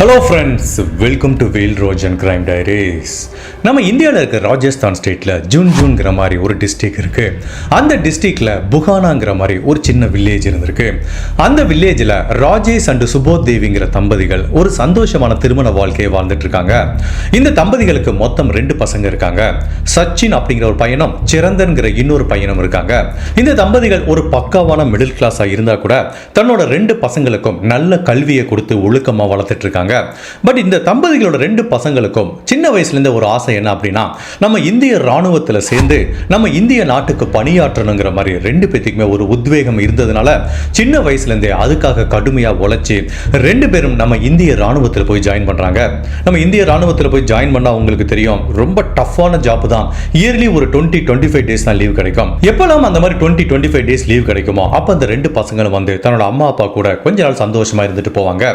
Hello friends, welcome to வேல் ரோஜ் and crime diaries. நம்ம இந்தியாவில் இருக்க ராஜஸ்தான் ஸ்டேட்டில் ஜூன்கிற மாதிரி ஒரு டிஸ்ட்ரிக்ட் இருக்குது. அந்த டிஸ்ட்ரிக்டில் புகானாங்கிற மாதிரி ஒரு சின்ன வில்லேஜ் இருந்திருக்கு. அந்த வில்லேஜில் ராஜேஷ் அண்ட் சுபோத் தேவிங்கிற தம்பதிகள் ஒரு சந்தோஷமான திருமண வாழ்க்கையை வாழ்ந்துட்டு இருக்காங்க. இந்த தம்பதிகளுக்கு மொத்தம் 2 பசங்க இருக்காங்க. சச்சின் அப்படிங்கிற ஒரு பையனும் சிரந்தன்கிற இன்னொரு பையனும் இருக்காங்க. இந்த தம்பதிகள் ஒரு பக்காவான மிடில் கிளாஸாக இருந்தால் கூட தன்னோட 2 பசங்களுக்கும் நல்ல கல்வியை கொடுத்து ஒழுக்கமாக வளர்த்துட்டு இருக்காங்க. பட் இந்த தம்பதிகளோட 2 பசங்களுக்கும் சின்ன வயசுல இருந்த ஒரு ஆசை என்ன அப்படின்னா, நம்ம இந்திய ராணுவத்தில் சேர்ந்து நம்ம இந்திய நாட்டுக்கு பணியாற்றணுங்கிற மாதிரி 2 பேத்துக்குமே ஒரு உத்வேகம் இருந்ததுனால சின்ன வயசுல இருந்தே அதுக்காக கடுமையா உழைச்சி 2 பேரும் நம்ம இந்திய ராணுவத்தில் போய் ஜாயின் பண்றாங்க. நம்ம இந்திய ராணுவத்தில் போய் ஜாயின் பண்ணா உங்களுக்கு தெரியும், ரொம்ப டஃப்பான ஜாப் தான். இயர்லி ஒரு 20-25 டேஸ் தான் லீவ் கிடைக்கும். எப்பெல்லாம் அந்த மாதிரி 20-25 டேஸ் லீவ் கிடைக்குமோ அப்ப அந்த 2 பசங்களும் வந்து தன்னோட அம்மா அப்பா கூட கொஞ்ச நாள் சந்தோஷமா இருந்துட்டு போவாங்க.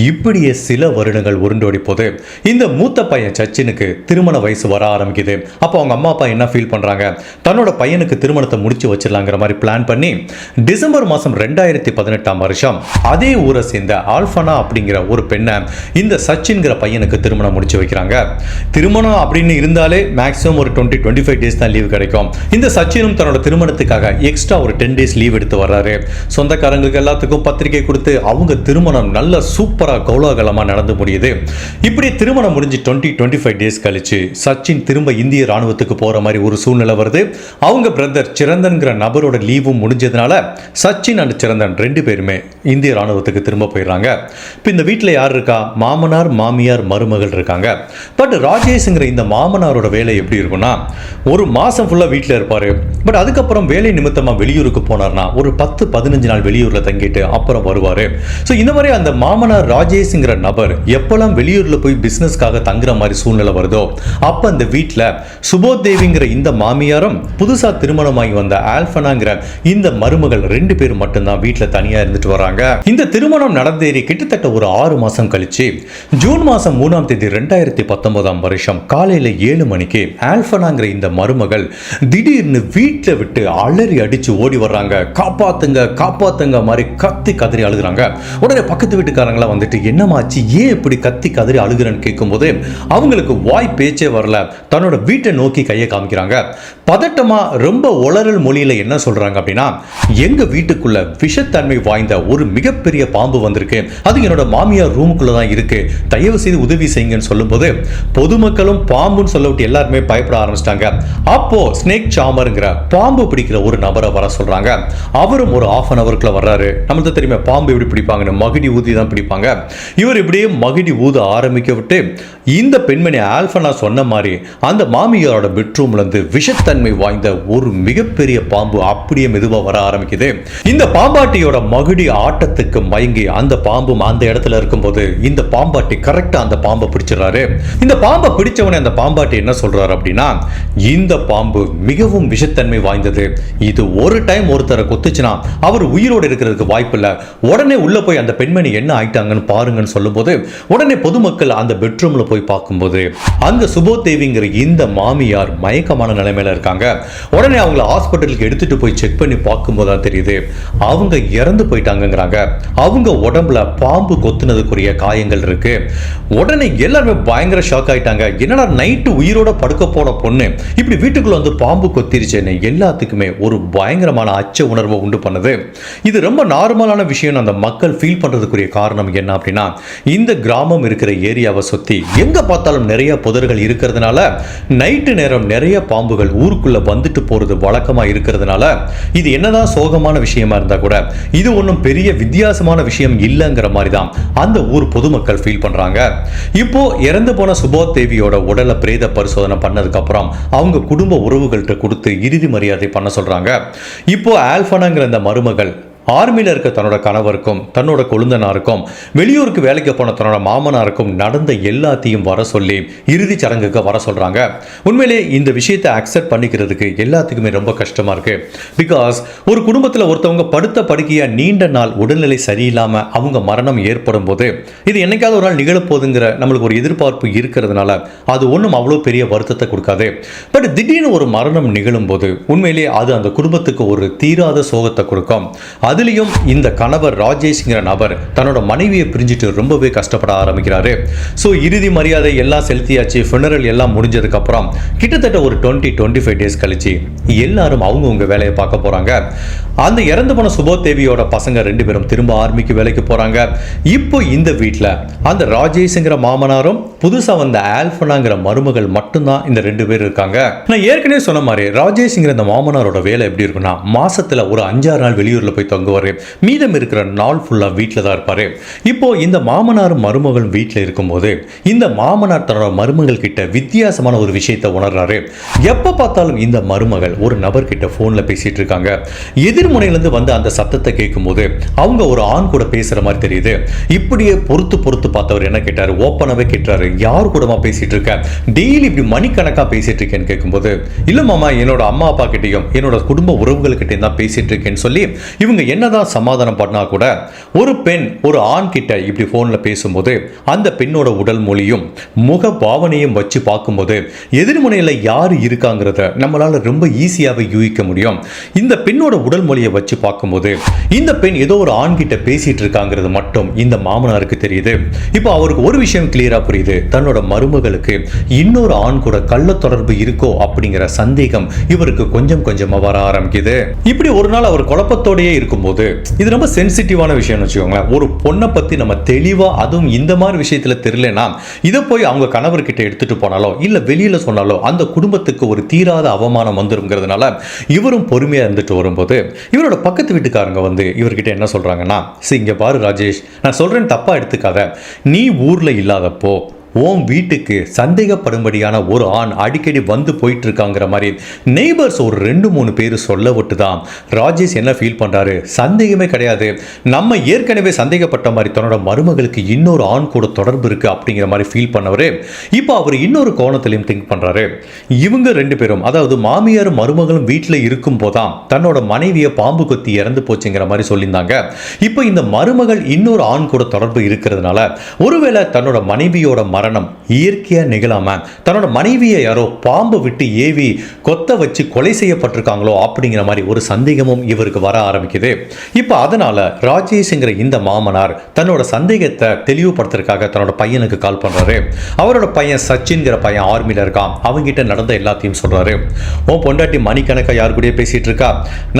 இப்படியே சில வருடங்கள் உருண்டோடி போது இந்த மூத்த பையன் சச்சினுக்கு திருமண வயசு வர ஆரம்பிக்குது. அப்போ அவங்க அம்மா அப்பா என்ன ஃபீல் பண்றாங்க, தன்னோட பையனுக்கு திருமணத்தை முடிச்சு வச்சிடலாங்கிற மாதிரி பிளான் பண்ணி டிசம்பர் மாதம் 2018 வருஷம் அதே ஊரை சேர்ந்த ஆல்ஃபனா அப்படிங்கிற ஒரு பெண்ணை இந்த சச்சின்கிற பையனுக்கு திருமணம் முடிச்சு வைக்கிறாங்க. திருமணம் அப்படின்னு இருந்தாலே மேக்ஸிமம் ஒரு 20-25 டேஸ் தான் லீவ் கிடைக்கும். இந்த சச்சினும் தன்னோட திருமணத்துக்காக எக்ஸ்ட்ரா ஒரு 10 டேஸ் லீவ் எடுத்து வர்றாரு. சொந்தக்காரங்களுக்கு எல்லாத்துக்கும் பத்திரிகை கொடுத்து அவங்க திருமணம் நல்ல சூப்பரா கோலாகலமா நடந்து முடியுது. இப்படி திருமணம் முடிஞ்சு 20-25 டேஸ் கழிச்சு சச்சின் திரும்ப இந்திய ராணுவத்துக்கு போற மாதிரி ஒரு சூழ்நிலை வருது. அவங்க பிரதர் சிரந்தன்கிற நபரோட லீவும் முடிஞ்சதுனால சச்சின் அண்ட் சிரந்தன் 2 பேருமே இந்திய ராணுவத்துக்கு திரும்ப போயிடுறாங்க. இப்போ இந்த வீட்டில் யார் இருக்கா, மாமனார் மாமியார் மருமகள் இருக்காங்க. பட் ராஜேஷ்ங்கிற இந்த மாமனாரோட வேலை எப்படி இருக்கும்னா, ஒரு மாசம் ஃபுல்லா வீட்டில் இருப்பாரு. பட் அதுக்கப்புறம் வேலை நிமித்தமா வெளியூருக்கு போனார்னா ஒரு 10-15 நாள் வெளியூர்ல தங்கிட்டு அப்புறம் வருவாரு. ஸோ இந்த மாதிரி அந்த மாமனார் ராஜேஷ்ங்கிற நபர் எப்பெல்லாம் வெளியூர்ல போய் பிசினஸ்க்காக தங்குற மாதிரி சூழ்நிலை வருதோ அப்ப அந்த வீட்டில் சுபோத் தேவிங்கிற இந்த மாமியாரும் புதுசா திருமணமாகி வந்த ஆல்ஃபனாங்கிற இந்த மருமகள் 2 பேரும் மட்டும்தான் வீட்டில் தனியா இருந்துட்டு வராங்க. இந்த திருமணம் நடந்தேறி கிட்டத்தட்ட ஒரு 6 மாசம் கழிச்சு ஜூன் மாசம் 3ஆம் தேதி 2019 வருஷம் காலையில 7 மணிக்கு ஆல்ஃபனாங்கிற இந்த மருமகள் திடீர்னு வீட்டை விட்டு அலறி அடிச்சு ஓடி வர்றாங்க. காப்பாத்துங்க காப்பாத்துங்க மாதிரி கத்தி கதறி அழுகுறாங்க. உடனே பக்கத்து வீட்டுக்காரங்களா வந்துட்டு என்னமாச்சு, ஏன் இப்படி கத்தி கதறி அழுகுறன்னு கேட்கும்போது அவங்களுக்கு வாய் பேச்சே வரல. தன்னோட வீட்டை நோக்கி கையை காமிக்கிறாங்க. பதட்டமா ரொம்ப உளறல் மொழியில என்ன சொல்றாங்க அப்படின்னா, எங்க வீட்டுக்குள்ள விஷத்தன்மை வாய்ந்த ஒரு மிகப்பெரிய பாம்பு வந்திருக்கு, அது என்னோட மாமியார் ரூமுக்குள்ள தான் இருக்கு, தயவு செய்து உதவி செய்யுங்கன்னு சொல்லும்போது பொதுமக்களும் பாம்புன்னு சொல்லவிட்டு எல்லாருமே பயப்பட ஆரம்பிச்சிட்டாங்க. அப்போ ஸ்னேக் சாமருங்கிற பாம்பு பிடிக்கிற ஒரு நபரை வர சொல்றாங்க. அவரும் ஒரு 1/2 ஹவருக்குள்ள வர்றாரு. நம்மளுக்கு தெரியுமா பாம்பு எப்படி பிடிப்பாங்கன்னு, மகிடி ஊதி தான் பிடிப்பாங்க. இவர் இப்படியே மகிடி ஊத ஆரம்பிக்க விட்டு இந்த பெண்மணி ஆல்ஃபனா சொன்ன மாதிரி அந்த மாமியாரோட பெட்ரூம்ல இருந்து விஷத்தன்மை வாய்ந்த ஒரு மிகப்பெரிய பாம்பு அப்படியே மெதுவா வர ஆரம்பிக்குது. இந்த பாம்பாட்டியோட மகிடி ஆட்டத்துக்கு மயங்கி அந்த பாம்பும் அந்த இடத்துல இருக்கும்போது இந்த பாம்பாட்டி கரெக்டா அந்த பாம்பை பிடிச்சிடறாரு. இந்த பாம்பை பிடிச்சவனே அந்த பாம்பாட்டி என்ன சொல்றாரு அப்படின்னா, இந்த பாம்பு மிகவும் விஷத்தன்மை வாய்ந்தது, இது ஒரு டைம் ஒருத்தரை கொத்துச்சுன்னா அவர் உயிரோடு இருக்கிறதுக்கு வாய்ப்பு இல்லை, உடனே உள்ள போய் அந்த பெண்மணி என்ன ஆயிட்டாங்கன்னு பாருங்கன்னு சொல்லும்போது உடனே பொதுமக்கள் அந்த பெட்ரூம்ல போய் பார்க்கும்போது அங்க சுபோத் தேவிங்கிற இந்த மாமியார் மயக்கமான நிலைமையில இருக்காங்க. உடனே அவங்கள ஹாஸ்பிட்டலுக்கு எடுத்துட்டு போய் செக் பண்ணி பார்க்கும்போது தான் தெரியுது அவங்க இறந்து போயிட்டாங்கிறாங்க. அவங்க உடம்புல பாம்பு கொத்துனதுக்குரிய காயங்கள் இருக்கு. உடனே எல்லாருமே பயங்கர ஷாக் ஆயிட்டாங்க. என்னடா நைட்டு உயிரோட படுக்க போன பொண்ணு இப்படி வீட்டுக்குள்ள வந்து பாம்பு கொத்திருச்சேன்னு எல்லாத்துக்குமே ஒரு பயங்கரமான அச்ச உணர்வை உண்டு பண்ணுது. இது ரொம்ப நார்மலான விஷயம் அந்த மக்கள் ஃபீல் பண்றதுக்குரிய காரணம் என்ன அப்படின்னா, இந்த கிராமம் இருக்கிற ஏரியாவை சுத்தி எங்க பார்த்தாலும் நிறைய புதர்கள் இருக்கிறதுனால நைட்டு நேரம் நிறைய பாம்புகள் ஊருக்குள்ள வந்துட்டு போறது வழக்கமா இருக்கிறதுனால இது என்னதான் சோகமான விஷயமா இருந்தா கூட இது ஒன்றும் பெரிய வித்தியாசமான விஷயம் இல்லைங்கிற மாதிரி தான் அந்த ஊர் பொதுமக்கள் ஃபீல் பண்றாங்க. இப்போ இறந்து போன சுபோத் தேவியோட உடலை பிரேத பரிசோதனை பண்ணதுக்கு அப்புறம் அவங்க குடும்ப உறவுகள்கிட்ட கொடுத்து இறுதி மரியாதை பண்ண சொல்றாங்க. இப்போ ஆல்ஃபனாங்கிற இந்த மருமகள் ஆர்மியில் இருக்க தன்னோட கணவருக்கும் தன்னோட கொழுந்தனாருக்கும் வெளியூருக்கு வேலைக்கு போன தன்னோட மாமனாருக்கும் நடந்த எல்லாத்தையும் வர சொல்லி இறுதி சடங்குக்கு வர சொல்றாங்க. உண்மையிலே இந்த விஷயத்தை அக்செப்ட் பண்ணிக்கிறதுக்கு எல்லாத்துக்குமே ரொம்ப கஷ்டமா இருக்கு. பிகாஸ் ஒரு குடும்பத்தில் ஒருத்தவங்க படுத்த படுக்கையா நீண்ட நாள் உடல்நிலை சரியில்லாம அவங்க மரணம் ஏற்படும் போது இது என்னைக்காவது ஒரு நாள் நிகழப்போகுதுங்கிற நம்மளுக்கு ஒரு எதிர்பார்ப்பு இருக்கிறதுனால அது ஒன்றும் அவ்வளோ பெரிய வருத்தத்தை கொடுக்காது. பட் திடீர்னு ஒரு மரணம் நிகழும் போது உண்மையிலே அது அந்த குடும்பத்துக்கு ஒரு தீராத சோகத்தை கொடுக்கும். அது அதுலயும் இந்த கணவர் ராஜேஷ்ங்கிற நபர் தன்னோட மனைவியை பிரிஞ்சுட்டு ரொம்பவே கஷ்டப்பட ஆரம்பிக்கிறாரு. ஸோ இறுதி மரியாதை எல்லாம் செலுத்தியாச்சு, funeral எல்லாம் முடிஞ்சதுக்கு அப்புறம் கிட்டத்தட்ட ஒரு 20-25 டேஸ் கழிச்சு எல்லாரும் அவங்கவுங்க வேலையை பார்க்க போறாங்க. அந்த இறந்து போன சுபோதேவியோட பசங்க 2 பேரும் திரும்ப ஆர்மிக்கு வேலைக்கு போறாங்க. இப்போ இந்த வீட்டில் அந்த ராஜேஷ்ங்கிற மாமனாரும் புதுசா வந்த ஆல்பனாங்கிற மருமகள் மட்டும்தான் இந்த 2 பேர் இருக்காங்க. நான் ஏற்கனவே சொன்ன மாதிரி ராஜேஷ்ங்கிற இந்த மாமனாரோட வேலை எப்படி இருக்குன்னா, மாசத்துல ஒரு 5-6 நாள் வெளியூர்ல போய் தங்குவாரு, மீதம் இருக்கிற நாள் ஃபுல்லா வீட்டில் தான் இருப்பாரு. இப்போ இந்த மாமனாரும் மருமகளும் வீட்டில் இருக்கும்போது இந்த மாமனார் தன்னோட மருமகள் கிட்ட வித்தியாசமான ஒரு விஷயத்தை உணர்றாரு. எப்ப பார்த்தாலும் இந்த மருமகள் ஒரு நபர் கிட்ட போன்ல பேசிட்டு இருக்காங்க. எதிர்முனையிலிருந்து வந்து அந்த சத்தத்தை கேட்கும்போது அவங்க ஒரு ஆண் கூட பேசுற மாதிரி தெரியுது. இப்படியே பொறுத்து பார்த்தவர் என்ன கேட்டாரு, ஓப்பனாவே கேட்டாரு, யார் கூடமா பேசிட்டு இருக்க, டெய்லி இப்படி மணிக்கணக்கா பேசிட்டு இருக்கேன்னு கேட்கும்போது, இல்ல மாமா என்னோட அம்மா அப்பா கிட்டையும் என்னோட குடும்ப உறவுகள்கிட்டையும் தான் பேசிட்டு இருக்கேன்னு சொல்லி இவங்க என்னதான் சமாதானம் பண்ணா கூட ஒரு பெண் ஒரு ஆண் கிட்ட இப்படி போன்ல பேசும்போது அந்த பெண்ணோட உடல் மொழியும் முக பாவனையும் வச்சு பார்க்கும்போது எதிர்முனையில் யார் இருக்காங்கிறத நம்மளால ரொம்ப ஈஸியாவே யூகிக்க முடியும். இந்த பெண்ணோட உடல் மொழியை வச்சு பார்க்கும்போது இந்த பெண் ஏதோ ஒரு ஆண் கிட்ட பேசிட்டு இருக்காங்கிறது மட்டும் இந்த மாமனாருக்கு தெரியுது. இப்போ அவருக்கு ஒரு விஷயம் கிளியரா புரியுது, தன்னோட மருமகளுக்கு இன்னொரு ஆண் கூட கள்ள தொடர்பு இருக்கோ அப்படிங்கிற சந்தேகம் இவருக்கு கொஞ்சம் கொஞ்சமா வர ஆரம்பிக்குது. இப்படி ஒரு நாள் அவர் குழப்பத்தோடயே இருக்கும்போது, இது ரொம்ப சென்சிட்டிவான விஷயம்னு வச்சுக்கோங்களேன், ஒரு பொண்ணை பத்தி நம்ம தெளிவா அதுவும் இந்த மாதிரி விஷயத்துல தெரியலனா இதை போய் அவங்க கணவர்கிட்ட எடுத்துட்டு போனாலோ இல்ல வெளியில சொன்னாலோ அந்த குடும்பத்துக்கு ஒரு தீராத அவமானம் வந்துருங்கிறதுனால இவரும் பொறுமையா இருந்துட்டு வரும்போது இவரோட பக்கத்து வீட்டுக்காரங்க வந்து இவர்கிட்ட என்ன சொல்றாங்கன்னா, இங்க பாரு ராஜேஷ், நான் சொல்றேன் தப்பா எடுத்துக்காத, நீ ஊர்ல இல்லாதப்போ உன் வீட்டுக்கு சந்தேகப்படும்படியான ஒரு ஆண் அடிக்கடி வந்து போயிட்டு இருக்காங்கிற மாதிரி நெய்பர்ஸ் ஒரு 2-3 பேர் சொல்ல விட்டு தான் ராஜேஷ் என்ன ஃபீல் பண்றாரு, சந்தேகமே கிடையாது, நம்ம ஏற்கனவே சந்தேகப்பட்ட மாதிரி தன்னோட மருமகளுக்கு இன்னொரு ஆண் கூட தொடர்பு இருக்கு அப்படிங்கிற மாதிரி ஃபீல் பண்ணவரு இப்போ அவர் இன்னொரு கோணத்திலையும் திங்க் பண்றாரு. இவங்க 2 பேரும், அதாவது மாமியாரும் மருமகளும் வீட்டில் இருக்கும் போதான் தன்னோட மனைவியை பாம்பு கொத்தி இறந்து போச்சுங்கிற மாதிரி சொல்லியிருந்தாங்க. இப்போ இந்த மருமகள் இன்னொரு ஆண் கூட தொடர்பு இருக்கிறதுனால ஒருவேளை தன்னோட மனைவியோட மரணம் இயற்கையா நிகழாம தன்னோட மனைவியை யாரோ பாம்பு விட்டு ஏவி கொத்த வச்சு கொலை செய்யப்பட்டிருக்காங்களோ அப்படிங்கிற மாதிரி ஒரு சந்தேகமும் இவருக்கு வர ஆரம்பிக்குது. இப்போ அதனால ராஜேஷ்ங்கிற இந்த மாமனார் தன்னோட சந்தேகத்தை தெளிவுபடுத்துறதுக்காக தன்னோட பையனுக்கு கால் பண்றாரு. அவரோட பையன் சச்சின்கிற பையன் ஆர்மில இருக்கான். அவங்கிட்ட நடந்த எல்லாத்தையும் சொல்றாரு. ஓ பொண்டாட்டி மணிக்கணக்கா யாரு கூட பேசிட்டு இருக்கா,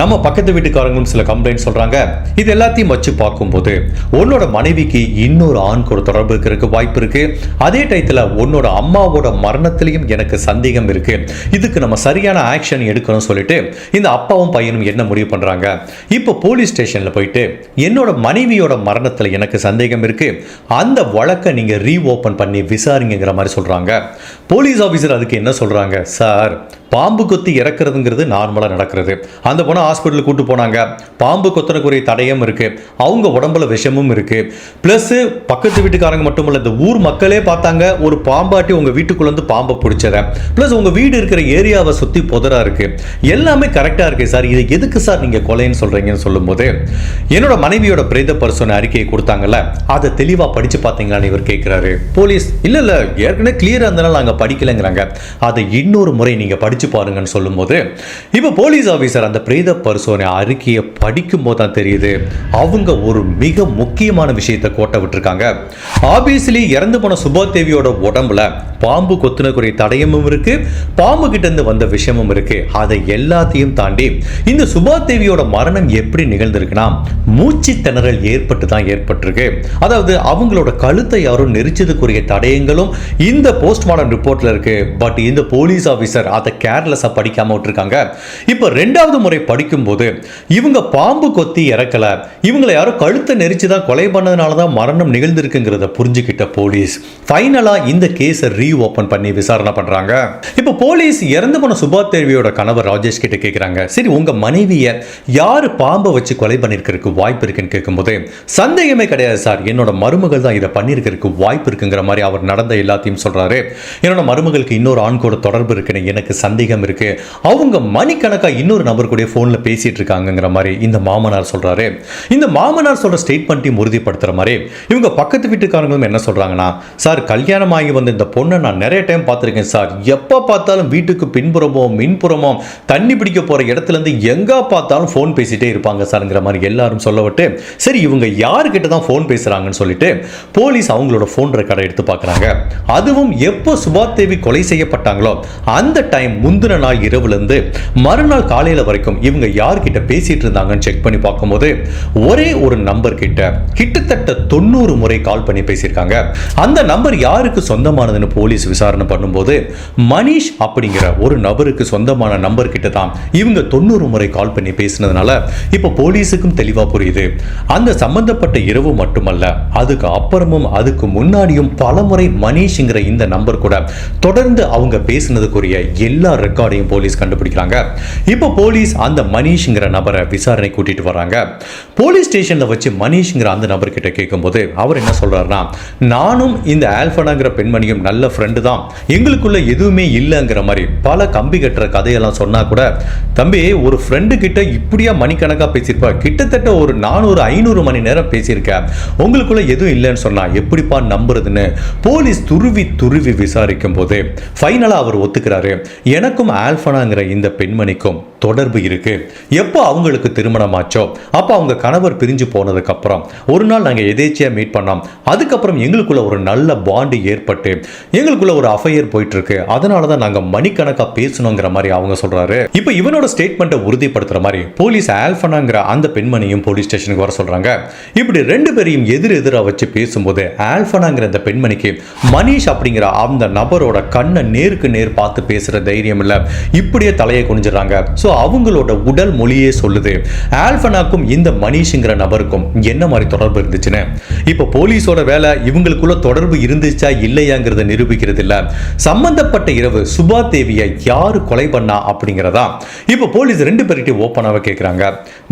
நம்ம பக்கத்து வீட்டுக்காரங்களும் சில கம்ப்ளைண்ட் சொல்றாங்க, இது எல்லாத்தையும் வச்சு பார்க்கும்போது உன்னோட மனைவிக்கு இன்னொரு ஆண் கூட தொடர்பு இருக்கிறதுக்கு வாய்ப்பு இருக்கு. அதே டயத்துல உன்னோட அம்மாவோட மரணத்திலையும் எனக்கு சந்தேகம் இருக்கு. இதுக்கு நம்ம சரியான ஆக்ஷன் எடுக்கணும் சொல்லிட்டு இந்த அப்பாவும் பையனும் என்ன முடிவு பண்றாங்க, இப்போ போலீஸ் ஸ்டேஷன்ல போயிட்டு என்னோட மனைவியோட மரணத்துல எனக்கு சந்தேகம் இருக்கு, அந்த வழக்கை நீங்க ரீஓபன் பண்ணி விசாரிங்கிற மாதிரி சொல்றாங்க. போலீஸ் ஆபீசர் அதுக்கு என்ன சொல்றாங்க, சார் பாம்பு கொத்தி இறக்குறதுங்கிறது நார்மலாக நடக்கிறது, அந்த பொண்ணை ஹாஸ்பிட்டலுக்கு கூட்டு போனாங்க, பாம்பு கொத்தனக்குரிய தடயம் இருக்கு, அவங்க உடம்புல விஷமும் இருக்கு, பிளஸ் பக்கத்து வீட்டுக்காரங்க மட்டும் இல்லை இந்த ஊர் மக்களே பார்த்தாங்க ஒரு பாம்பாட்டி உங்க வீட்டுக்குள்ள வந்து பாம்பை பிடிச்சத, பிளஸ் உங்க வீடு இருக்கிற ஏரியாவை சுத்தி புதரா இருக்கு, எல்லாமே கரெக்டா இருக்கு சார், இதை எதுக்கு சார் நீங்க கொலைன்னு சொல்றீங்கன்னு சொல்லும்போது என்னோட மனைவியோட பிரேத பரிசோதனை அறிக்கையை கொடுத்தாங்கல்ல அதை தெளிவா படிச்சு பார்த்தீங்களான்னு இவர் கேட்கிறாரு. போலீஸ் இல்ல ஏற்கனவே கிளியரா இருந்தனால நாங்க படிக்கலைங்கிறாங்க, அதை இன்னொரு முறை நீங்க படிச்சு பாருங்கன்னு சொல்லும்போது இப்போ போலீஸ் ஆபீசர் அந்த பிரேத பரிசோதனை அறிக்கையை படிக்கும் போது தான் தெரியுது அவங்க ஒரு மிக முக்கியமான விஷயத்தை கோட்டை விட்டுருக்காங்க. ஆபீஸ்லி இறந்து போன சுபோதேவியோட உடம்புல பாம்பு கொத்துனக்குரிய தடயமும் இருக்கு, பாம்பு கிட்ட இருந்து வந்த விஷயமும் இருக்கு. அதை எல்லாத்தையும் தாண்டி இந்த சுபோதேவியோட மரணம் எப்படி நிகழ்ந்திருக்குன்னா மூச்சு திணறல் ஏற்பட்டு தான் ஏற்பட்டிருக்கு. அதாவது அவங்களோட கழுத்தை யாரும் நெரிச்சதுக்குரிய தடயங்களும் இந்த போஸ்ட்மார்டம் ரிப்போர்ட்ல இருக்கு. பட் இந்த போலீஸ் ஆபீசர் அதை கேர்லெஸ்ஸா படிக்காம விட்டுருக்காங்க. இப்போ 2வது முறை படிக்கும்போது இவங்க பாம்பு கொத்தி இறக்கல, இவங்களை யாரோ கழுத்தை நெரிச்சு தான் கொலை பண்ணதுனால தான் மரணம் நிகழ்ந்திருக்குங்கிறத புரிஞ்சுக்கிட்ட போலீஸ் ஃபைனலா இந்த கேஸை ரீஓபன் பண்ணி விசாரணை பண்றாங்க. இப்போ போலீஸ் இறந்து போன சுபாதேவியோட கணவர் ராஜேஷ் கிட்ட கேட்கிறாங்க, சரி உங்க மனைவியை யாரு பாம்பை வச்சு கொலை பண்ணிருக்கிறதுக்கு வாய்ப்பு இருக்குன்னு கேட்கும்போது சந்தேகமே கிடையாது சார், என்னோட மருமகள் தான் இதை பண்ணிருக்கிறதுக்கு வாய்ப்பு இருக்குங்கிற மாதிரி அவர் நடந்த எல்லாத்தையும் சொல்றாரு. என்னோட மருமகளுக்கு இன்னொரு ஆண் கூட தொடர்பு இருக்குன்னு எனக்கு சந்தேகம் சந்தேகம் இருக்கு, அவங்க மணிக்கணக்கா இன்னொரு நபர் கூட போன்ல பேசிட்டு இருக்காங்கங்கிற மாதிரி இந்த மாமனார் சொல்றாரு. இந்த மாமனார் சொல்ற ஸ்டேட்மெண்ட்டையும் உறுதிப்படுத்துற மாதிரி இவங்க பக்கத்து வீட்டுக்காரங்களும் என்ன சொல்றாங்கன்னா, சார் கல்யாணம் ஆகி வந்த இந்த பொண்ணை நான் நிறைய டைம் பார்த்துருக்கேன் சார், எப்ப பார்த்தாலும் வீட்டுக்கு பின்புறமோ மின்புறமோ தண்ணி பிடிக்க போற இடத்துல இருந்து எங்க பார்த்தாலும் போன் பேசிட்டே இருப்பாங்க சார்ங்கிற மாதிரி எல்லாரும் சொல்லவிட்டு, சரி இவங்க யாருக்கிட்ட தான் போன் பேசுறாங்கன்னு சொல்லிட்டு போலீஸ் அவங்களோட போன் ரெக்கார்டை எடுத்து பார்க்கறாங்க. அதுவும் எப்போ சுபாதேவி கொலை செய்யப்பட்டாங்களோ அந்த டைம் முந்தின நாள் இரவுல இருந்து மறுநாள் காலையில வரைக்கும் இவங்க யார்கிட்ட பேசிட்டு இருந்தாங்கன்னு செக் பண்ணி பார்க்கும்போது ஒரே ஒரு நம்பர் கிட்ட கிட்டத்தட்ட 90 முறை கால் பண்ணி பேசியிருக்காங்க. அந்த நம்பர் யாருக்கு சொந்தமானதுன்னு போலீஸ் விசாரணை பண்ணும்போது மணிஷ் அப்படிங்கிற ஒரு நபருக்கு சொந்தமான நம்பர் கிட்ட தான் இவங்க 90 முறை கால் பண்ணி பேசினதுனால இப்ப போலீஸுக்கும் தெளிவா புரியுது, அந்த சம்பந்தப்பட்ட இரவு மட்டுமல்ல அதுக்கு அப்புறமும் அதுக்கு முன்னாடியும் பலமுறை மணிஷ்ங்கிற இந்த நம்பர் கூட தொடர்ந்து அவங்க பேசினதுக்குரிய எல்லா ரெக்கார்டையும் போலீஸ் கண்டுபிடிக்கிறாங்க. இப்போ போலீஸ் அந்த மணிஷ்ங்கிற நபரை விசாரணை கூட்டிட்டு வராங்க. போலீஸ் ஸ்டேஷன்ல வச்சு மணிஷ்ங்கிற அந்த நபர் கிட்ட கேட்கும்போது அவர் என்ன சொல்றாருன்னா, நானும் இந்த ஆல்பனாங்கிற பெண்மணியும் நல்ல ஃப்ரெண்டு தான், எங்களுக்குள்ள எதுவுமே இல்லைங்கிற மாதிரி பல கம்பி கட்டுற கதையெல்லாம் சொன்னா கூட, தம்பி ஒரு ஃப்ரெண்டு கிட்ட இப்படியா மணிக்கணக்கா பேசியிருப்பா, கிட்டத்தட்ட ஒரு 400-500 மணி நேரம் பேசியிருக்க, உங்களுக்குள்ள எதுவும் இல்லைன்னு சொன்னா எப்படிப்பா நம்புறதுன்னு போலீஸ் துருவி விசாரிக்கும் போது ஃபைனலா அவர் ஒத்துக்கிறாரு, எனக்கும் ஆல்பனாங்கிற இந்த பெண்மணிக்கும் தொடர்பு இருக்கு. எப்போ அவங்களுக்கு திருமணம் ஆச்சோ அப்போ அவங்க கணவர் பிரிஞ்சு போனதுக்கு அப்புறம் ஒரு நாள் நாங்கள் எதேச்சியா மீட் பண்ணோம், அதுக்கப்புறம் எங்களுக்குள்ள ஒரு நல்ல பாண்டு ஏற்பட்டு எங்களுக்குள்ள ஒரு அஃபையர் போயிட்டு இருக்கு, அதனால தான் நாங்கள் மணிக்கணக்கா பேசணுங்கிற மாதிரி அவங்க சொல்றாரு. இப்போ இவனோட ஸ்டேட்மெண்ட்டை உறுதிப்படுத்துற மாதிரி போலீஸ் ஆல்பனாங்கிற அந்த பெண்மணியும் போலீஸ் ஸ்டேஷனுக்கு வர சொல்றாங்க. இப்படி ரெண்டு பேரையும் எதிராக வச்சு பேசும்போது ஆல்பனாங்கிற இந்த பெண்மணிக்கு மணிஷ் அப்படிங்கிற அந்த நபரோட கண்ணை நேருக்கு நேர் பார்த்து பேசுற தைரியம் இல்ல, இப்படியே தலையை குனிஞ்சிடறாங்க. சோ அவங்களோட உடல் மொழியே சொல்லுது ஆல்பனாக்கும் இந்த மணிஷ்ங்கிற நபருக்கும் என்ன மாதிரி தொடர்பு இருந்துச்சுன்னு. இப்போ போலீஸோட வேலை இவங்களுக்குள்ள தொடர்பு இருந்துச்சா இல்லையாங்கிறத நிரூபிக்கிறது இல்ல, சம்பந்தப்பட்ட இரவு சுபாதேவியை யாரு கொலை பண்ணா அப்படிங்கிறதா. இப்போ போலீஸ் ரெண்டு பேர்கிட்ட ஓப்பனாக கேட்குறாங்க,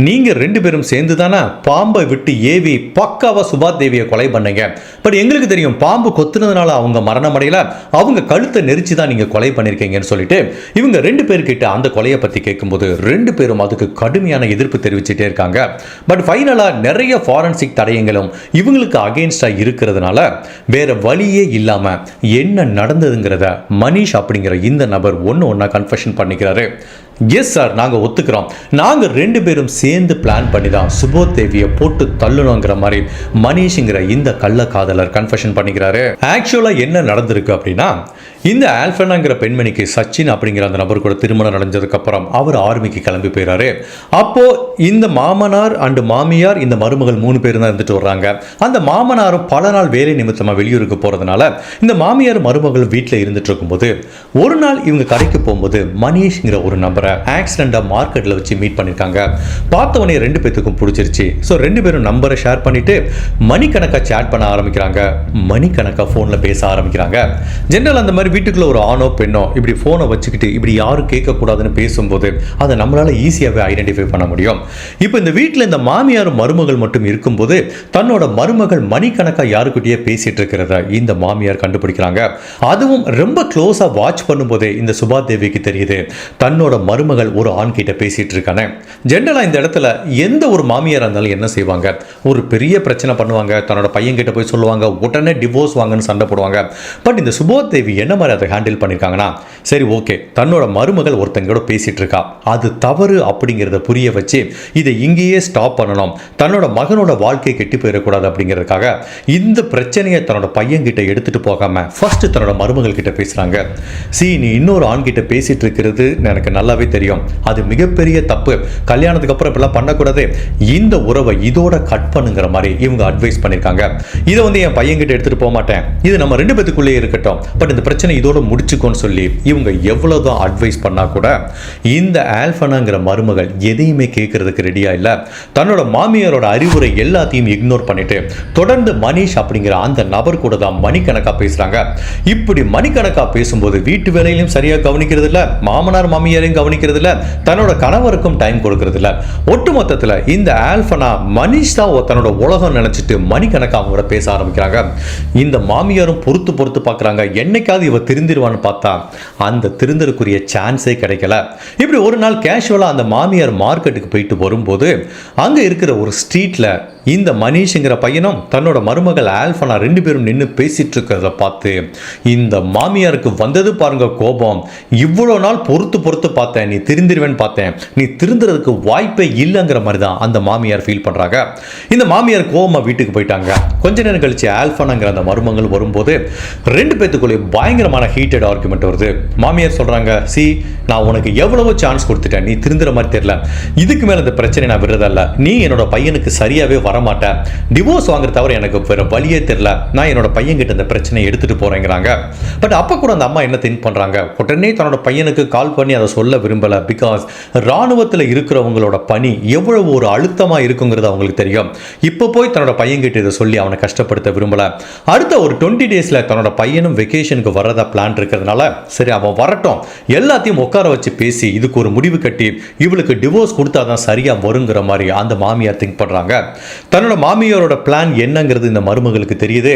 நீங்க ரெண்டு பேரும் சேர்ந்து தானே பாம்பை விட்டு ஏவி பக்காவா சுபாதேவியை கொலை பண்ணீங்க, பட் எங்களுக்கு தெரியும் பாம்பு கொத்துனதுனால அவங்க மரணம் அடையல, அவங்க கழுத்தை நெரிச்சு தான் நீங்க கொலை பண்ணிருக்கீங்கன்னு சொல்லிட்டு இவங்க ரெண்டு பேர்கிட்ட அந்த கொலையை பத்தி கேட்கும்போது ரெண்டு பேரும் அதுக்கு கடுமையான எதிர்ப்பு தெரிவிச்சுட்டே இருக்காங்க. பட் ஃபைனலா நிறைய ஃபாரன்சிக் தடயங்களும் இவங்களுக்கு அகைன்ஸ்டா இருக்கிறதுனால வேற வழியே இல்லாம என்ன நடந்ததுங்கிறத மணிஷ் அப்படிங்கிற இந்த நபர் ஒன்னா கன்ஃபெஷன் பண்ணிக்கிறாரு. எஸ் சார், நாங்கள் ஒத்துக்கிறோம், நாங்கள் ரெண்டு பேரும் சேர்ந்து பிளான் பண்ணி தான் சுபோதேவியை போட்டு தள்ளணுங்கிற மாதிரி மணிஷ்ங்கிற இந்த கள்ள காதலர் கன்ஃபெஷன் பண்ணிக்கிறாரு. ஆக்சுவலாக என்ன நடந்திருக்கு அப்படின்னா, இந்த ஆல்பனாங்கிற பெண்மணிக்கு சச்சின் அப்படிங்கிற அந்த நபர் கூட திருமணம் நடந்ததுக்கு அப்புறம் அவர் ஆர்மிக்கு கிளம்பி போயிறாரு. அப்போ இந்த மாமனார் அண்ட் மாமியார் இந்த மருமகள் 3 பேர் தான் இருந்துட்டு வர்றாங்க. அந்த மாமனாரும் பல நாள் வேலை நிமித்தமா வெளியூருக்கு போறதுனால இந்த மாமியார் மருமகள் வீட்டில் இருந்துட்டு இருக்கும்போது ஒரு நாள் இவங்க கடைக்கு போகும்போது மணிஷ்ங்கிற ஒரு நபரை ஆக்சிடென்டா மார்க்கெட்ல வச்சு மீட் பண்ணிருக்காங்க. பார்த்தவனே ரெண்டு பேத்துக்கும் பிடிச்சிருச்சு. ஸோ ரெண்டு பேரும் நம்பரை ஷேர் பண்ணிட்டு மணிக்கணக்கா சேட் பண்ண ஆரம்பிக்கிறாங்க, மணிக்கணக்கா போன்ல பேச ஆரம்பிக்கிறாங்க. ஜெனரல் அந்த மாதிரி வீட்டுக்குள்ள ஒரு ஆணோ பெண்ணோ இப்படி போனை வச்சுக்கிட்டு இப்படி யாரும் கேட்கக்கூடாதுன்னு பேசும்போது அதை நம்மளால ஈஸியாகவே ஐடென்டிஃபை பண்ண முடியும். இப்போ இந்த வீட்டில் இந்த மாமியார் மருமகள் மட்டும் இருக்கும்போது தன்னோட மருமகள் மணிக்கணக்கா யாருக்கிட்டே பேசிட்டு இருக்கிறத இந்த மாமியார் கண்டுபிடிக்கிறாங்க. அதுவும் ரொம்ப க்ளோஸா வாட்ச் பண்ணும்போதே இந்த சுபாதேவிக்கு தெரியுது தன்னோட மருமகள் ஒரு ஆண் கிட்ட பேசிட்டு இருக்கானே. ஜெனரலா இந்த இடத்துல எந்த ஒரு மாமியார் இருந்தாலும் என்ன செய்வாங்க, ஒரு பெரிய பிரச்சனை பண்ணுவாங்க, தன்னோட பையன் கிட்ட போய் சொல்லுவாங்க, உடனே டிவோர்ஸ் வாங்கன்னு சண்டை போடுவாங்க. பட் இந்த சுபோதேவி என்ன மாதிரி அதை ஹேண்டில் பண்ணிருக்காங்கன்னா, சரி ஓகே தன்னோட மருமகள் ஒருத்தங்களோட பேசிட்டு இருக்கா, அது தவறு அப்படிங்கிறத புரிய வச்சு இதை இங்கேயே ஸ்டாப் பண்ணணும், தன்னோட மகனோட வாழ்க்கை கெட்டி போயிடக்கூடாது அப்படிங்கிறதுக்காக இந்த பிரச்சனையை தன்னோட பையன் கிட்ட எடுத்துட்டு போகாம ஃபர்ஸ்ட் தன்னோட மருமகள் கிட்ட பேசுறாங்க. நீ இன்னொரு ஆண் கிட்ட பேசிட்டு இருக்கிறது எனக்கு நல்லாவே தெரியும், அது மிகப்பெரிய தப்பு, கல்யாணத்துக்கு அப்புறம் இப்பெல்லாம் பண்ணக்கூடாது, இந்த உறவை இதோட கட் பண்ணுங்கிற மாதிரி இவங்க அட்வைஸ் பண்ணிருக்காங்க. இதை என் பையன் கிட்ட எடுத்துட்டு போக மாட்டேன், இது நம்ம ரெண்டு பேத்துக்குள்ளே இருக்கட்டும், பட் இந்த பிரச்சனை இதோட முடிச்சுக்கோன்னு சொல்லி இவங்க எவ்வளவுதான் அட்வைஸ் பண்ணா கூட இந்த ஆல்பனாங்கிற மருமகள் எதையுமே கேட்கறதுக்கு ரெடியா இல்ல. தன்னோட மாமியாரோட அறிவுரை எல்லாத்தையும் இக்னோர் பண்ணிட்டு தொடர்ந்து மணிஷ் அப்படிங்கிற அந்த நபர் கூட தான் மணிக்கணக்கா பேசுறாங்க. இப்படி மணிக்கணக்கா பேசும்போது வீட்டு வேலையிலும் சரியா கவனிக்கிறது இல்ல, மாமனார் மாமியாரையும் கவனிக்கிறது இல்ல, தன்னோட கணவருக்கும் டைம் கொடுக்கறது இல்ல. ஒட்டுமொத்தத்தில் இந்த ஆல்பனா மனிஷ் தான் தன்னோட உலகம் நினைச்சிட்டு மணிக்கணக்காக அவங்க பேச ஆரம்பிக்கிறாங்க. இந்த மாமியாரும் பொறுத்து பொறுத்து பார்க்குறாங்க, என்னைக்காவது இவ திருந்திருவான்னு பார்த்தா அந்த திருந்தருக்குரிய சான்ஸே கிடைக்கல. இப்படி ஒரு நாள் கேஷுவலாக அந்த மாமியார் மார்க்கெட்டுக்கு போயிட்டு வரும்போது அங்கே இருக்கிற ஒரு ஸ்ட்ரீட்டில் இந்த மனிஷ்ங்கிற பையனும் தன்னோட மருமகள் ஆல்பனா 2 பேரும் நின்று பேசிட்டு இருக்கிறத பார்த்து இந்த மாமியாருக்கு வந்தது பாருங்க கோபம். இவ்வளோ நாள் பொறுத்து பொறுத்து பார்த்தேன், நீ திருந்திருவேன்னு பார்த்தேன், நீ திருந்துறதுக்கு வாய்ப்பே இல்லைங்கிற மாதிரி தான் அந்த மாமியார் ஃபீல் பண்ணுறாங்க. இந்த மாமியார் கோபமாக வீட்டுக்கு போயிட்டாங்க. கொஞ்ச நேரம் கழிச்சு ஆல்பனாங்கிற அந்த மருமகள் வரும்போது 2 பேத்துக்குள்ளே பயங்கரமான ஹீட்டட் ஆர்குமெண்ட் வருது. மாமியார் சொல்கிறாங்க, சி நான் உனக்கு எவ்வளவோ சான்ஸ் கொடுத்துட்டேன், நீ திருந்துற மாதிரி தெரியல, இதுக்கு மேலே இந்த பிரச்சனை நான் விடுறதில்ல, நீ என்னோட பையனுக்கு சரியாகவே வரமாட்டேன், டிவோர்ஸ் வாங்குற தவிர எனக்கு வேற வழியே தெரியல, நான் என்னோட பையன்கிட்ட இந்த பிரச்சனையை எடுத்துட்டு போறேங்கிறாங்க. பட் அப்போ கூட அந்த அம்மா என்ன திங்க் பண்றாங்க, உடனே தன்னோட பையனுக்கு கால் பண்ணி அதை சொல்ல விரும்பல. பிகாஸ் ராணுவத்தில் இருக்கிறவங்களோட பணி எவ்வளவு ஒரு அழுத்தமாக இருக்குங்கிறது அவங்களுக்கு தெரியும். இப்போ போய் தன்னோட பையன்கிட்ட இதை சொல்லி அவனை கஷ்டப்படுத்த விரும்பல. அடுத்த ஒரு 20 டேஸில் தன்னோட பையனும் வெக்கேஷனுக்கு வரதா பிளான் இருக்கிறதுனால சரி அவன் வரட்டும், எல்லாத்தையும் உட்கார வச்சு பேசி இதுக்கு ஒரு முடிவு கட்டி இவளுக்கு டிவோர்ஸ் கொடுத்தாதான் சரியா வருங்கிற மாதிரி அந்த மாமியார் திங்க் பண்றாங்க. தன்னோட மாமியாரோட பிளான் என்னங்கிறது இந்த மருமகளுக்கு தெரியுது.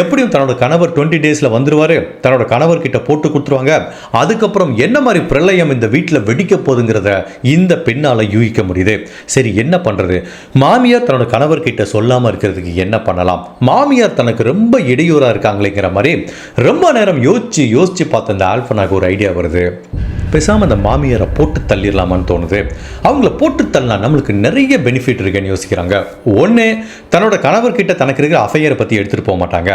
எப்படியும் தன்னோட கணவர் 20 டேஸ்ல வந்துருவாரு, தன்னோட கணவர் கிட்ட போட்டு கொடுத்துருவாங்க. அதுக்கப்புறம் என்ன மாதிரி பிரளயம் இந்த வீட்டில் வெடிக்க போகுதுங்கிறத இந்த பெண்ணால யூகிக்க முடியுது. சரி என்ன பண்றது, மாமியார் தன்னோட கணவர் கிட்ட சொல்லாம இருக்கிறதுக்கு என்ன பண்ணலாம், மாமியார் தனக்கு ரொம்ப இடையூறா இருக்காங்களேங்கிற மாதிரி ரொம்ப நேரம் யோசிச்சு யோசிச்சு பார்த்த அந்த ஆல்பனாக்கு ஒரு ஐடியா வருது. பேசாம அந்த மாமியாரை போட்டு தள்ளிடலாமான்னு தோணுது. அவங்கள போட்டு தள்ளலாம் நம்மளுக்கு நிறைய பெனிஃபிட் இருக்குன்னு யோசிக்கிறாங்க. ஒன்று, தன்னோட கணவர்கிட்ட தனக்கு இருக்கிற அஃபையரை பற்றி எடுத்துகிட்டு போக மாட்டாங்க.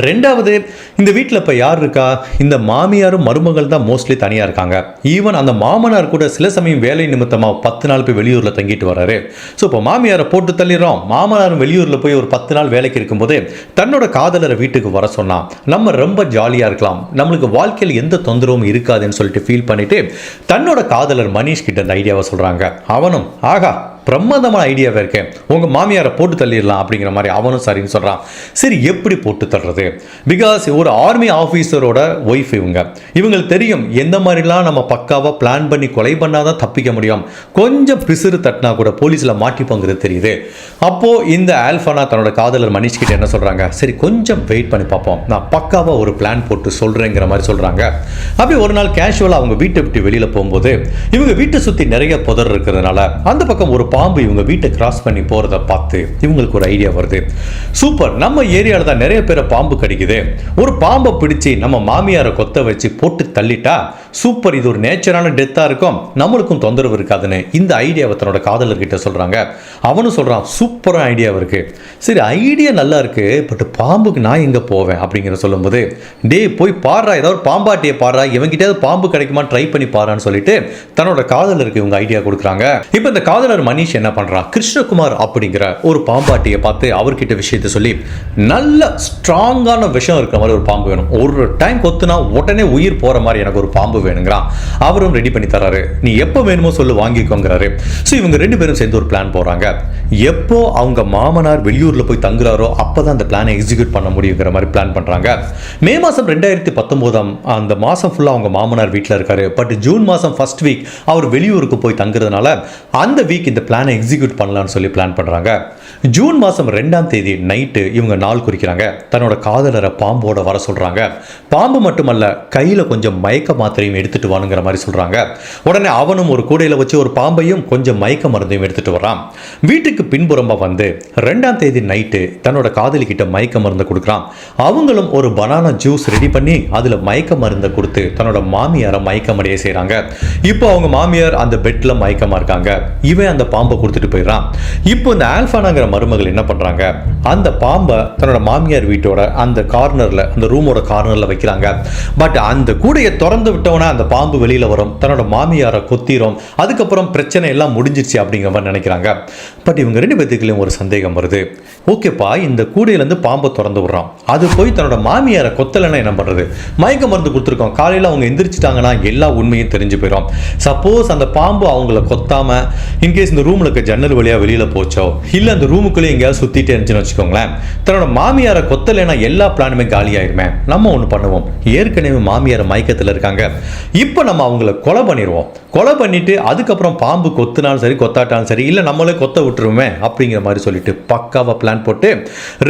ரெண்டாவது, இந்த வீட்டில் இப்போ யார் இருக்கா, இந்த மாமியாரும் மருமகள் தான் மோஸ்ட்லி தனியாக இருக்காங்க. ஈவன் அந்த மாமனார் கூட சில சமயம் வேலை நிமித்தமாக 10 நாள் போய் வெளியூரில் தங்கிட்டு வராரு. ஸோ இப்போ மாமியாரை போட்டு தள்ளிடுறோம், மாமனாரும் வெளியூரில் போய் ஒரு 10 நாள் வேலைக்கு இருக்கும்போது தன்னோட காதலரை வீட்டுக்கு வர சொன்னால் நம்ம ரொம்ப ஜாலியாக இருக்கலாம், நம்மளுக்கு வாழ்க்கையில் எந்த தொந்தரவும் இருக்காதுன்னு சொல்லிட்டு ஃபீல் பண்ணிட்டு தன்னோட காதலர் மனிஷ் கிட்ட அந்த ஐடியாவை சொல்றாங்க. அவனும் ஆகா பிரமாதமான ஐடியாவே இருக்கேன், உங்க மாமியாரை போட்டு தள்ளிடலாம் அப்படிங்கிற மாதிரி அவனும் சரின்னு சொல்றான். சரி எப்படி போட்டு தள்ளுறது, பிகாஸ் ஒரு ஆர்மி ஆஃபீஸரோட ஒய்ஃப் இவங்களுக்கு தெரியும் எந்த மாதிரிலாம் நம்ம பக்காவாக பிளான் பண்ணி கொலை பண்ணாதான் தப்பிக்க முடியும், கொஞ்சம் பிசிறு தட்டினா கூட போலீஸில் மாட்டிப்போங்கிறது தெரியுது. அப்போ இந்த ஆல்பனா தன்னோட காதலர் மனிஷ் கிட்ட என்ன சொல்றாங்க, சரி கொஞ்சம் வெயிட் பண்ணி பார்ப்போம், நான் பக்காவாக ஒரு பிளான் போட்டு சொல்றேங்கிற மாதிரி சொல்றாங்க. அப்படி ஒரு நாள் கேஷுவலாக அவங்க வீட்டை விட்டு வெளியில போகும்போது இவங்க வீட்டை சுற்றி நிறைய புதர் இருக்கிறதுனால அந்த பக்கம் ஒரு பாம்பு இவங்க வீட்டை கிராஸ் பண்ணி போறத பார்த்து இவங்களுக்கு ஒரு ஐடியா வருது. சூப்பர், நம்ம ஏரியாவில் தான் நிறைய பேரை பாம்பு கடிக்குது, ஒரு பாம்பை பிடிச்சி நம்ம மாமியாரை கொத்த வச்சு போட்டு தள்ளிட்டா சூப்பர், இது ஒரு நேச்சரான டெத்தா இருக்கும், நம்மளுக்கும் தொந்தரவு இருக்காதுன்னு இந்த ஐடியாவை தன்னோட காதலர்கிட்ட சொல்றாங்க. அவனும் சொல்றான் சூப்பரான ஐடியா இருக்கு. சரி ஐடியா நல்லா இருக்கு, பட் பாம்புக்கு நான் எங்க போவேன் அப்படிங்கிற சொல்லும்போது டே போய் பாடுறா, ஏதாவது பாம்பாட்டியை பாடுறா, இவங்கிட்ட பாம்பு கிடைக்குமா ட்ரை பண்ணி பாடுறான்னு சொல்லிட்டு தன்னோட காதலருக்கு இவங்க ஐடியா கொடுக்குறாங்க. இப்போ இந்த காதலர் மனிஷ் என்ன பண்றான், கிருஷ்ணகுமார் அப்படிங்கிற ஒரு பாம்பாட்டியை பார்த்து அவர்கிட்ட விஷயத்தை சொல்லி நல்ல ஸ்ட்ராங்கான விஷம் இருக்கிற மாதிரி ஒரு பாம்பு வேணும், ஒரு டைம் கொத்துனா உடனே உயிர் போற மாதிரி எனக்கு ஒரு பாம்பு வேணுங்கிறான். அவரும் ரெடி பண்ணி தராரு, நீ எப்போ வேணுமோ சொல்லு வாங்கிக்கோங்கிறாரு. ஸோ இவங்க 2 பேரும் சேர்ந்து ஒரு பிளான் போறாங்க. எப்போ அவங்க மாமனார் வெளியூர்ல போய் தங்குறாரோ அப்பதான் அந்த பிளானை எக்ஸிக்யூட் பண்ண முடியுங்கிற மாதிரி பிளான் பண்றாங்க. மே மாசம் 2019 அந்த மாசம் ஃபுல்லா அவங்க மாமனார் வீட்டில் இருக்காரு. பட் ஜூன் மாசம் ஃபர்ஸ்ட் வீக் அவர் வெளியூருக்கு போய் தங்குறதுனால அந்த வீக் இந்த பிளானை எக்ஸிக்யூட் பண்ணலாம்னு சொல்லி பிளான் பண்றாங்க. ஜூன் மாசம் 2ஆம் தேதி நைட்டு இவங்க நாள் குறிக்கிறாங்க. தன்னோட காதலரை பாம்போட வர சொல்றாங்க. பாம்பு மட்டுமல்ல கையில கொஞ்சம் மயக்க மாத்திரையும் எடுத்துட்டு வானுங்கிற மாதிரி சொல்றாங்க. உடனே அவனும் ஒரு கூடையில வச்சு ஒரு பாம்பையும் கொஞ்சம் மயக்க மருந்தையும் எடுத்துட்டு வரான். வீட்டுக்கு பின்புறமா வந்து 2ஆம் தேதி நைட்டு தன்னோட காதலி கிட்ட மயக்க மருந்து கொடுக்குறான். அவங்களும் ஒரு பனானா ஜூஸ் ரெடி பண்ணி அதுல மயக்க மருந்தை கொடுத்து தன்னோட மாமியாரை மயக்கமடைய செய்றாங்க. இப்போ அவங்க மாமியார் அந்த பெட்ல மயக்கமா இருக்காங்க. இவன் அந்த பாம்பை கொடுத்துட்டு போயிடறான். இப்போ இந்த ஆல்பானாங்கிற மருமகள் என்ன பண்றாங்க, அந்த பாம்பை தன்னோட மாமியார் வீட்டோட அந்த கார்னர்ல, அந்த ரூமோட கார்னர்ல வைக்கிறாங்க. பட் அந்த கூடையை திறந்து விட்டவனா அந்த பாம்பு வெளியில வரும், தன்னோட மாமியாரை கொத்திரும், அதுக்கப்புறம் பிரச்சனை எல்லாம் முடிஞ்சிருச்சு அப்படிங்கிற மாதிரி நினைக்கிறாங்க. பட் இவங்க 2 பேத்துக்குள்ளேயும் ஒரு சந்தேகம் வருது. ஓகேப்பா, இந்த கூடையிலேருந்து பாம்பை திறந்து விடுறான், அது போய் தன்னோட மாமியாரை கொத்தலைன்னா என்ன பண்றது, மயக்க மருந்து கொடுத்துருக்கோம், காலையில் அவங்க எந்திரிச்சிட்டாங்கன்னா எல்லா உண்மையும் தெரிஞ்சு போயிடும். சப்போஸ் அந்த பாம்பு அவங்கள கொத்தாம இன்கேஸ் இந்த ரூம்ல இருக்க ஜன்னல் வழியா வெளியில போச்சோ, இல்ல அந்த ரூமுக்குள்ளே எங்கேயாவது சுத்திட்டே இருந்துச்சுன்னு வச்சுக்கோங்களேன், தன்னோட மாமியாரை கொத்தலைன்னா எல்லா பிளானுமே காலி ஆயிருமே. நம்ம ஒன்று பண்ணுவோம், ஏற்கனவே மாமியார் மயக்கத்தில் இருக்காங்க, இப்போ நம்ம அவங்கள கொலை பண்ணிடுவோம், கொலை பண்ணிட்டு அதுக்கப்புறம் பாம்பு கொத்துனாலும் சரி கொத்தாட்டாலும் சரி, இல்லை நம்மளே கொத்த விட்டுருவோமே அப்படிங்கிற மாதிரி சொல்லிட்டு பக்காவாக பிளான் போட்டு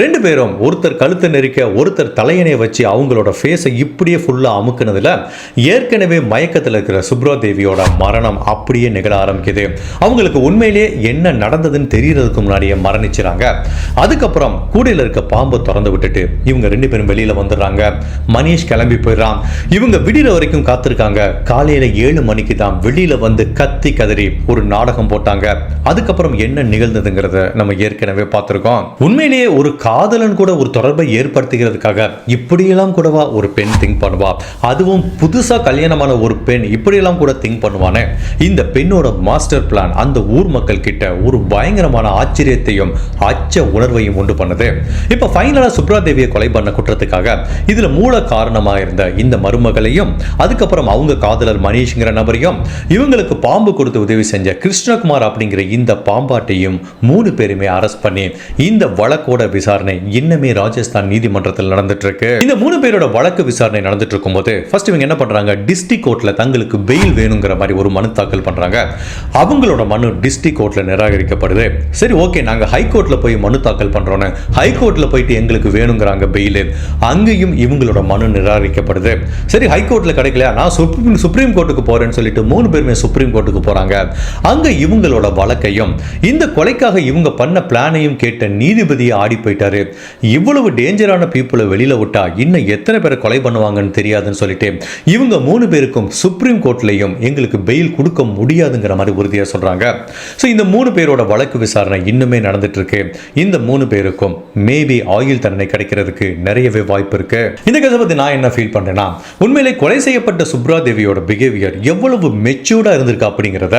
2 பேரும் ஒருத்தர் கழுத்தை நெரிக்க ஒருத்தர் தலையணையை வச்சு அவங்களோட ஃபேஸை இப்படியே ஃபுல்லாக அமுக்குனதுல ஏற்கனவே மயக்கத்தில் இருக்கிற சுப்ரா தேவியோட மரணம் அப்படியே நிகழ ஆரம்பிக்குது. அவங்களுக்கு உண்மையிலேயே என்ன நடந்ததுன்னு தெரியறதுக்கு முன்னாடியே மரணிச்சுறாங்க. அதுக்கப்புறம் கூடையில் இருக்க பாம்பை திறந்து விட்டுட்டு இவங்க 2 பேரும் வெளியில வந்துடுறாங்க. மனிஷ் கிளம்பி போயிடறான். இவங்க விடிற வரைக்கும் காத்திருக்காங்க. காலையில 7 மணிக்கு தான் வெளியில வந்து கத்தி கதறி ஒரு நாடகம் போட்டாங்க. அதுக்கப்புறம் என்ன நிகழ்ந்ததுங்கிறத நம்ம ஏற்கனவே பார்த்திருக்கோம். உண்மையிலேயே ஒரு காதலன் கூட ஒரு தொடர்பை ஏற்படுத்துகிறதுக்காக இப்படியெல்லாம் கூடவா ஒரு பெண் திங்க் பண்ணுவா? அதுவும் புதுசா கல்யாணமான ஒரு பெண் இப்படியெல்லாம் கூட திங்க் பண்ணுவானே. இந்த பெண்ணோட மாஸ்டர் பிளான் அந்த ஊர் மக்கள் கிட்ட ஒரு பயங்கரமான ஆச்சரியத்தையும் அச்ச உணர்வையும் உண்டு பண்ணுது. இப்ப ஃபைனலா சுப்ரா தேவியை கொலை பண்ண குற்றத்துக்காக இதுல மூல காரணமா இருந்த இந்த மருமகளையும் அதுக்கப்புறம் அவங்க காதலர் மனிஷ்ங்கிற நபரையும் இவங்களுக்கு பாம்பு கொடுத்து உதவி செஞ்ச கிருஷ்ணகுமார் அப்படிங்கிற இந்த பாம்பாட்டையும் 3 பேருமே அரெஸ்ட் பண்ணி இந்த வழக்கோட விசாரணை இன்னமே ராஜஸ்தான் நீதிமன்றத்தில் நடந்துட்டு இருக்கு. இந்த 3 பேரோட வழக்கு விசாரணை நடந்துட்டு இருக்கும் போது ஃபர்ஸ்ட் இவங்க என்ன பண்றாங்க, டிஸ்ட்ரிக்ட் கோர்ட்ல தங்களுக்கு பெயில் வேணுங்கிற மாதிரி ஒரு மனு தாக்கல் பண்றாங்க. அவங்களோட மனு டிஸ்ட்ரிக்ட் கோர்ட்ல நிராகரிக்கப்படுது. சரி ஓகே, நாங்க ஹைகோர்ட்ல போய் மனு தாக்கல் பண்றோம். ஹைகோர்ட்ல போயிட்டு எங்களுக்கு வேணுங்கிறாங்க பெயில். அங்கேயும் இவங்களோட மனு நிராகரிக்கப்படுது. சரி ஹைகோர்ட்ல கிடைக்கல, நான் சுப்ரீம் கோர்ட்டுக்கு போறேன்னு சொல்லிட்டு 3 பேருமே சுப்ரீம் கோர்ட்டுக்கு போறாங்க. அங்க இவங்களோட வழக்கையும் இந்த கொலைக்காக இவங்க பண்ண பிளானையும் கேட்ட நீதிபதியை ஆடி போயிட்டாரு. இவ்வளவு டேஞ்சரான பீப்புளை வெளியில விட்டா இன்னும் எத்தனை பேரை கொலை பண்ணுவாங்கன்னு தெரியாதுன்னு சொல்லிட்டு இவங்க 3 பேருக்கும் சுப்ரீம் கோர்ட்லயும் எங்களுக்கு பெயில் கொடுக்க முடியாதுங்கிற மாதிரி உறுதியா சொல்றாங்க. சோ இந்த 3 பேரோட வழக்கு விசாரணை இன்னுமே நடந்துட்டு இருக்கு. இந்த 3 பேருக்கும் மேபி ஆயுள் தண்டனை கிடைக்கிறதுக்கு நிறையவே வாய்ப்பு இருக்கு. இந்த கேஸை பத்தி நான் என்ன ஃபீல் பண்றேன்னா, உண்மையிலே கொலை செய்யப்பட்ட சுப்ரா தேவியோட பிஹேவியர் எவ்வளவு மெச்சூர்டா இருந்திருக்கு அப்படிங்கிறத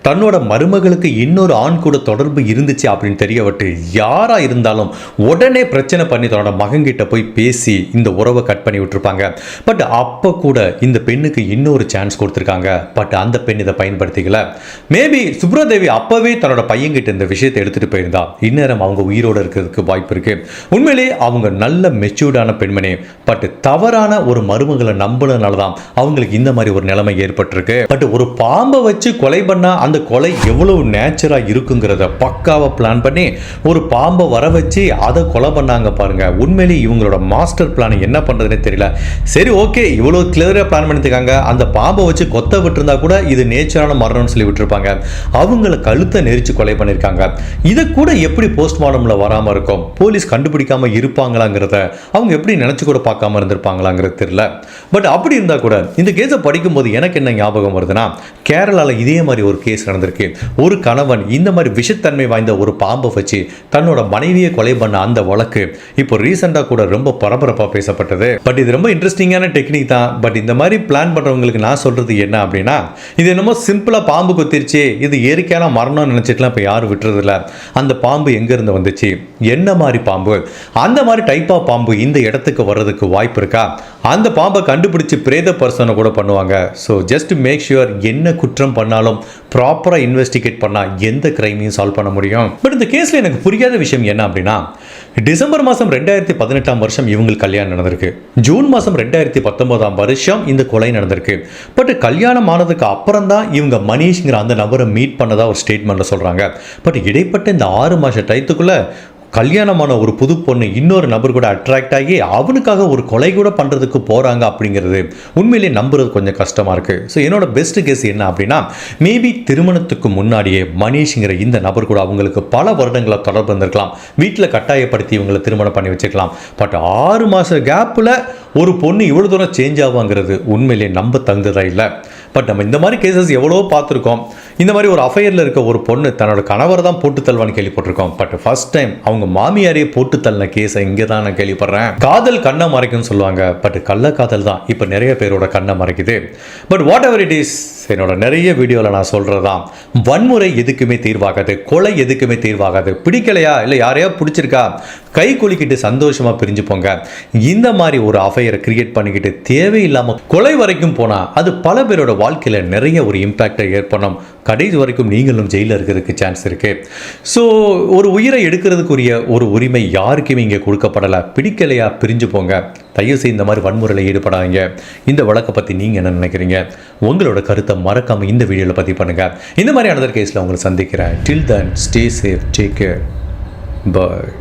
தன்னோட மருமகளுக்கு இன்னொரு ஆண் கூட தொடர்பு இருந்துச்சு அப்படின்னு தெரியவட்டு யாரா இருந்தாலும் உடனே பிரச்சனை பண்ணி தன்னோட மகன்கிட்ட போய் பேசி இந்த உறவை கட் பண்ணி விட்டுருப்பாங்க. பட் அப்ப கூட இந்த பெண்ணுக்கு இன்னொரு சான்ஸ் கொடுத்துருக்காங்க. பட் அந்த பெண் இதை பயன்படுத்திக்கல. மேபி சுப்ரா தேவி அப்பவே தன்னோட பையன்கிட்ட இந்த விஷயத்தை எடுத்துட்டு போயிருந்தா இந்நேரம் அவங்க உயிரோட இருக்கிறதுக்கு வாய்ப்பு இருக்கு. உண்மையிலே அவங்க நல்ல மெச்சூர்டான பெண்மணி. பட் தவறான ஒரு மருமகளை நம்பினதுனாலதான் அவங்களுக்கு இந்த மாதிரி ஒரு நிலைமை ஏற்பட்டிருக்கு. பட் ஒரு பாம்பை வச்சு கொலை பண்ணா அந்த கொலை எவ்வளவு நேச்சரா இருக்குங்கிறத பக்காவா பிளான் பண்ணி ஒரு பாம்பை வர வச்சு அதை கொலை பண்ணாங்க பாருங்க. உண்மையிலேயே இவங்களோட மாஸ்டர் பிளான் என்ன பண்றதுன்னு தெரியல. சரி ஓகே, இவ்வளவு கிளியரா பிளான் பண்ணிருக்காங்க. அந்த பாம்பை வச்சு கொத்த விட்டுருந்தா கூட இது நேச்சரான மரணம்னு சொல்லி விட்டுருப்பாங்க. அவங்கள கழுத்தை நெரிச்சு கொலை பண்ணிருக்காங்க. இதை கூட எப்படி போஸ்ட்மார்ட்டம்ல வராம இருக்கும், போலீஸ் கண்டுபிடிக்காம இருப்பாங்களாங்கிறத அவங்க எப்படி நினைச்சு கூட பார்க்காம இருந்திருப்பாங்களாங்கிறது தெரியல. பட் அப்படி இருந்தா கூட இந்த கேஸை படிக்கும் போது எனக்கு என்ன ஞாபகம் வருதுன்னா, கேரளால இதே மாதிரி ஒரு கேஸ் நடந்திருக்கு. ஒரு கணவன் இந்த மாதிரி விஷத்தன்மை வாய்ந்த ஒரு பாம்பை வச்சு தன்னோட மனைவியை கொலை பண்ண அந்த வழக்கு இப்போ ரீசெண்டா கூட ரொம்ப பரபரப்பா பேசப்பட்டது. பட் இது ரொம்ப இன்ட்ரெஸ்டிங்கான டெக்னிக் தான். பட் இந்த மாதிரி பிளான் பண்றவங்களுக்கு நான் சொல்றது என்ன அப்படின்னா, இது என்னமோ சிம்பிளா பாம்பு கொத்திருச்சு, இது இயற்கையான மரணம் நினைச்சிட்டுலாம் இப்போ யாரும் விட்டுறது இல்லை. அந்த பாம்பு எங்க இருந்து வந்துச்சு, என்ன மாதிரி பாம்பு, அந்த மாதிரி டைப் ஆஃப் பாம்பு இந்த இடத்துக்கு வர்றதுக்கு வாய்ப்பு இருக்கா, அந்த பாம்பை கண்டுபிடிச்சு பிரேத பர்சனை கூட பண்ணுவாங்க. ஸோ ஜஸ்ட் மேக் ஷுவர் என்ன குற்றம் பண்ணாலும் ப்ராப்பராக இன்வெஸ்டிகேட் பண்ணால் எந்த கிரைமையும் சால்வ் பண்ண முடியும். பட் இந்த கேஸில் எனக்கு புரியாத விஷயம் என்ன அப்படின்னா, டிசம்பர் மாதம் 2018 வருஷம் இவங்களுக்கு கல்யாணம் நடந்திருக்கு. ஜூன் மாதம் 2019 வருஷம் இந்த கொலை நடந்திருக்கு. பட் கல்யாணம் ஆனதுக்கு அப்புறம் தான் இவங்க மனிஷ்ங்கிற அந்த நபரை மீட் பண்ணதா ஒரு ஸ்டேட்மெண்ட்டில் சொல்கிறாங்க. பட் இடைப்பட்ட இந்த 6 மாத டயத்துக்குள்ளே கல்யாணமான ஒரு புது பொண்ணு இன்னொரு நபர் கூட அட்ராக்ட் ஆகி அவனுக்காக ஒரு கொலை கூட பண்ணுறதுக்கு போகிறாங்க அப்படிங்கிறது உண்மையிலேயே நம்புறது கொஞ்சம் கஷ்டமாக இருக்குது. ஸோ என்னோட பெஸ்ட் கேஸ் என்ன அப்படின்னா, மேபி திருமணத்துக்கு முன்னாடியே மனிஷ்ங்கிற இந்த நபர் கூட அவங்களுக்கு பல வருடங்களை தொடர்பு இருந்திருக்கலாம். வீட்டில் கட்டாயப்படுத்தி இவங்களை திருமணம் பண்ணி வச்சுக்கலாம். பட் 6 மாத கேப்பில் ஒரு பொண்ணு இவ்வளோ தூரம் சேஞ்ச் ஆகுங்கிறது உண்மையிலேயே நம்ப தகுந்ததாக இல்லை. பட் நம்ம இந்த மாதிரி கேசஸ் எவ்வளோ பார்த்துருக்கோம். இந்த மாதிரி ஒரு அஃபையரில் இருக்க ஒரு பொண்ணு தன்னோட கணவர் தான் போட்டு தள்ளுவான்னு கேள்விப்பட்டிருக்கோம். பட் ஃபர்ஸ்ட் டைம் அவங்க மாமியாரையே போட்டு தள்ளின கேஸை இங்கே தான் நான் கேள்விப்படுறேன். காதல் கண்ணை மறைக்கும்னு சொல்லுவாங்க. பட் கள்ள காதல் தான் இப்போ நிறைய பேரோட கண்ணை மறைக்குது. But whatever it is, என்னோட நிறைய வீடியோவில் நான் சொல்கிறதான், வன்முறை எதுக்குமே தீர்வாகாது, கொலை எதுக்குமே தீர்வாகாது. பிடிக்கலையா இல்லை யாரையா பிடிச்சிருக்கா, கை குலுக்கிட்டு சந்தோஷமாக பிரிஞ்சு போங்க. இந்த மாதிரி ஒரு அஃபையரை கிரியேட் பண்ணிக்கிட்டு தேவையில்லாமல் கொலை வரைக்கும் போனால் அது பல பேரோட வாழ்க்கையில் நிறைய ஒரு இம்பேக்டை ஏற்படும். கடைசி வரைக்கும் நீங்களும் ஜெயிலில் இருக்கிறதுக்கு சான்ஸ் இருக்குது. ஸோ ஒரு உயிரை எடுக்கிறதுக்குரிய ஒரு உரிமை யாருக்குமே இங்கே கொடுக்கப்படலை. பிடிக்கலையா பிரிஞ்சு போங்க. தயவுசெய்து இந்த மாதிரி வன்முறையில் ஈடுபடாங்க. இந்த வழக்கை பற்றி நீங்கள் என்ன நினைக்கிறீங்க? உங்களோட கருத்தை மறக்காமல் இந்த வீடியோவில் பதிவு பண்ணுங்கள். இந்த மாதிரி அனதர் கேஸில் உங்களை சந்திக்கிறேன். Till then stay safe, take care, பாய்.